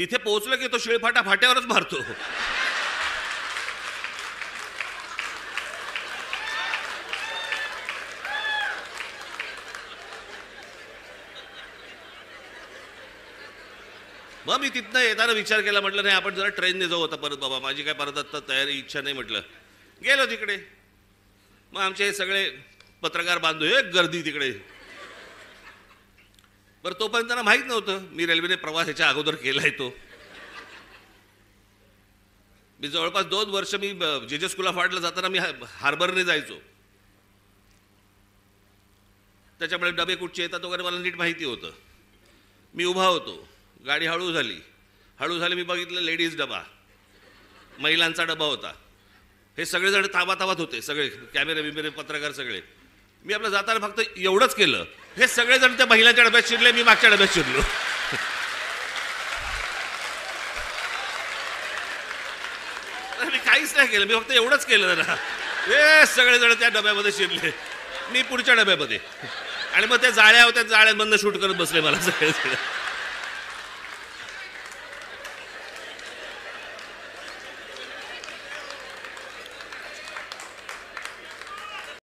तिथे पोहोचलं की तो शिळफाटा फाट्यावरच मारतो. मग मी तिथनं येताना विचार केला, म्हटलं नाही आपण जरा ट्रेनने जाऊ आता परत. बाबा माझी काय परत आता तयारी इच्छा नाही. म्हटलं गेलो तिकडे. मग आमचे हे सगळे पत्रकार बांधू, एक गर्दी तिकडे. बरं तोपर्यंत त्यांना माहीत नव्हतं मी रेल्वेने प्रवास ह्याच्या अगोदर केलाय तो. मी जवळपास 2 वर्ष मी जे स्कूल ऑफ आर्टला जाताना मी हार्बरने जायचो. त्याच्यामुळे डबे कुठचे येतात वगैरे मला नीट माहिती होतं. मी उभा होतो, गाडी हळू झाली मी बघितलं लेडीज डबा, महिलांचा डबा होता. हे सगळेजण ताबाताबात होते, सगळे कॅमेरे बिमेरे पत्रकार सगळे. मी आपलं जाताना फक्त एवढंच केलं, हे सगळेजण त्या महिलांच्या डब्यात शिरले, मी मागच्या डब्यात शिरलो. मी काहीच नाही केलं, मी फक्त एवढंच केलं जरा. हे सगळेजण त्या डब्यामध्ये शिरले, मी पुढच्या डब्यामध्ये. आणि मग त्या जाळ्या होत्या, जाळ्यांमधनं शूट करत बसले मला सगळे.